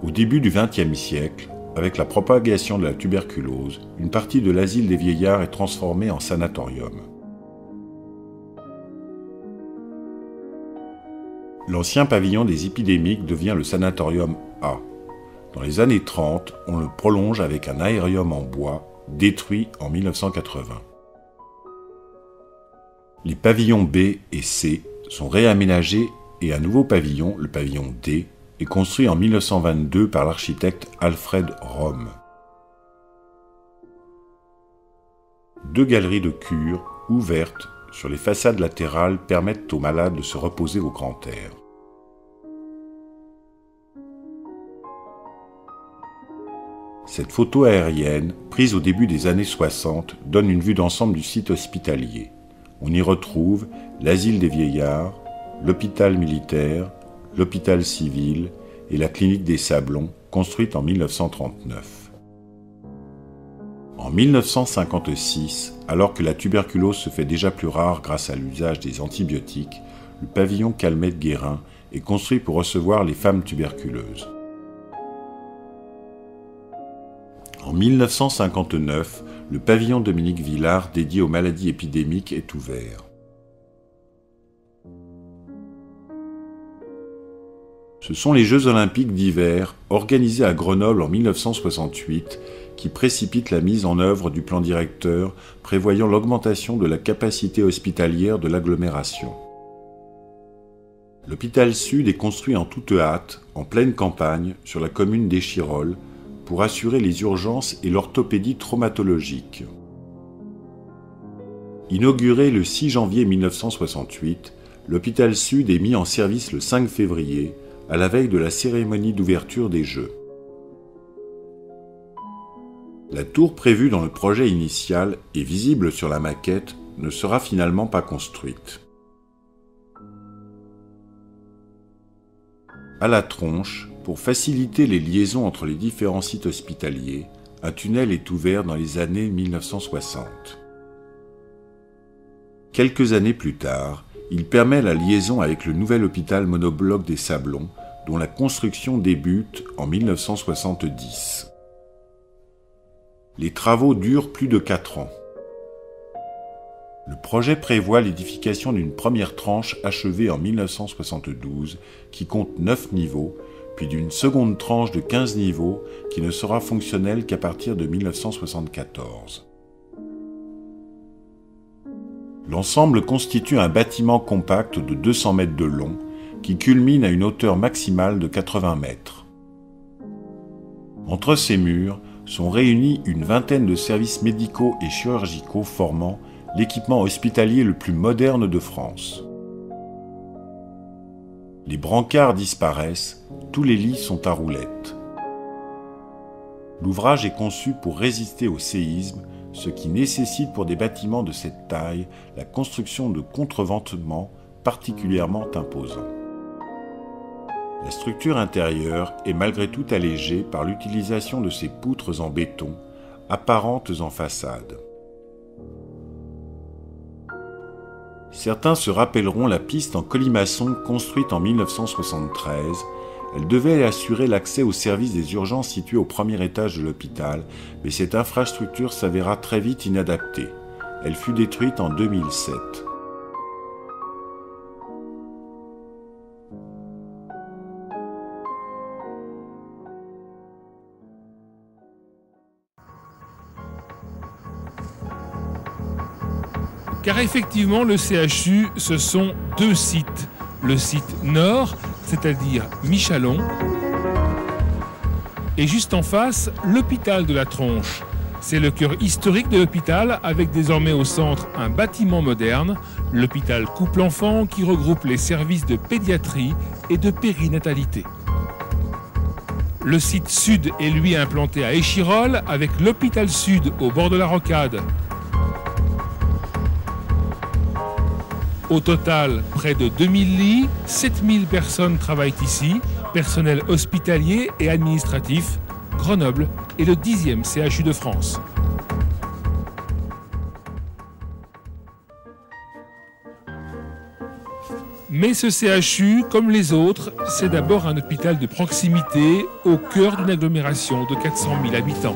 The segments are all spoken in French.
Au début du XXe siècle, avec la propagation de la tuberculose, une partie de l'asile des vieillards est transformée en sanatorium. L'ancien pavillon des épidémiques devient le sanatorium A. Dans les années 30, on le prolonge avec un aérium en bois, détruit en 1980. Les pavillons B et C sont réaménagés et un nouveau pavillon, le pavillon D, est construit en 1922 par l'architecte Alfred Röhm. 2 galeries de cure, ouvertes, sur les façades latérales permettent aux malades de se reposer au grand air. Cette photo aérienne, prise au début des années 60, donne une vue d'ensemble du site hospitalier. On y retrouve l'asile des vieillards, l'hôpital militaire, l'hôpital civil et la clinique des Sablons, construite en 1939. En 1956, alors que la tuberculose se fait déjà plus rare grâce à l'usage des antibiotiques, le pavillon Calmette-Guérin est construit pour recevoir les femmes tuberculeuses. En 1959, le pavillon Dominique Villard dédié aux maladies épidémiques est ouvert. Ce sont les Jeux olympiques d'hiver, organisés à Grenoble en 1968, qui précipitent la mise en œuvre du plan directeur prévoyant l'augmentation de la capacité hospitalière de l'agglomération. L'hôpital Sud est construit en toute hâte, en pleine campagne, sur la commune d'Échirolles, pour assurer les urgences et l'orthopédie traumatologique. Inauguré le 6 janvier 1968, l'hôpital Sud est mis en service le 5 février, à la veille de la cérémonie d'ouverture des Jeux. La tour prévue dans le projet initial et visible sur la maquette ne sera finalement pas construite. À la Tronche, pour faciliter les liaisons entre les différents sites hospitaliers, un tunnel est ouvert dans les années 1960. Quelques années plus tard, il permet la liaison avec le nouvel hôpital monobloc des Sablons, dont la construction débute en 1970. Les travaux durent plus de 4 ans. Le projet prévoit l'édification d'une première tranche achevée en 1972, qui compte 9 niveaux, puis d'une seconde tranche de 15 niveaux, qui ne sera fonctionnelle qu'à partir de 1974. L'ensemble constitue un bâtiment compact de 200 mètres de long, qui culmine à une hauteur maximale de 80 mètres. Entre ces murs sont réunis une vingtaine de services médicaux et chirurgicaux formant l'équipement hospitalier le plus moderne de France. Les brancards disparaissent, tous les lits sont à roulettes. L'ouvrage est conçu pour résister au séisme, ce qui nécessite pour des bâtiments de cette taille la construction de contreventements particulièrement imposants. La structure intérieure est malgré tout allégée par l'utilisation de ces poutres en béton, apparentes en façade. Certains se rappelleront la piste en colimaçon construite en 1973. Elle devait assurer l'accès aux services des urgences situés au premier étage de l'hôpital, mais cette infrastructure s'avéra très vite inadaptée. Elle fut détruite en 2007. Car effectivement, le CHU, ce sont 2 sites. Le site nord, c'est-à-dire Michalon, et juste en face, l'hôpital de la Tronche. C'est le cœur historique de l'hôpital, avec désormais au centre un bâtiment moderne, l'hôpital couple-enfant qui regroupe les services de pédiatrie et de périnatalité. Le site sud est lui implanté à Échirolles, avec l'hôpital sud au bord de la rocade. Au total, près de 2000 lits, 7000 personnes travaillent ici, personnel hospitalier et administratif. Grenoble est le 10e CHU de France. Mais ce CHU, comme les autres, c'est d'abord un hôpital de proximité au cœur d'une agglomération de 400 000 habitants.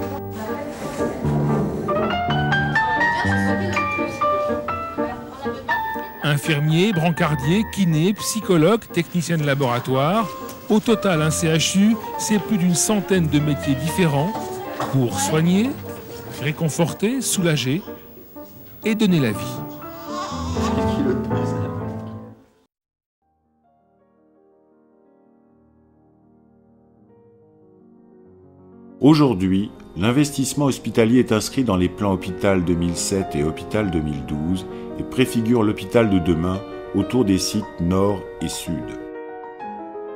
Infirmiers, brancardiers, kinés, psychologues, techniciens de laboratoire. Au total, un CHU, c'est plus d'une centaine de métiers différents pour soigner, réconforter, soulager et donner la vie. Aujourd'hui, l'investissement hospitalier est inscrit dans les plans Hôpital 2007 et Hôpital 2012 et préfigure l'hôpital de demain autour des sites nord et sud.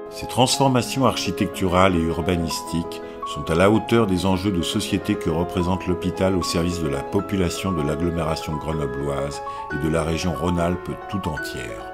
Ces transformations architecturales et urbanistiques sont à la hauteur des enjeux de société que représente l'hôpital au service de la population de l'agglomération grenobloise et de la région Rhône-Alpes tout entière.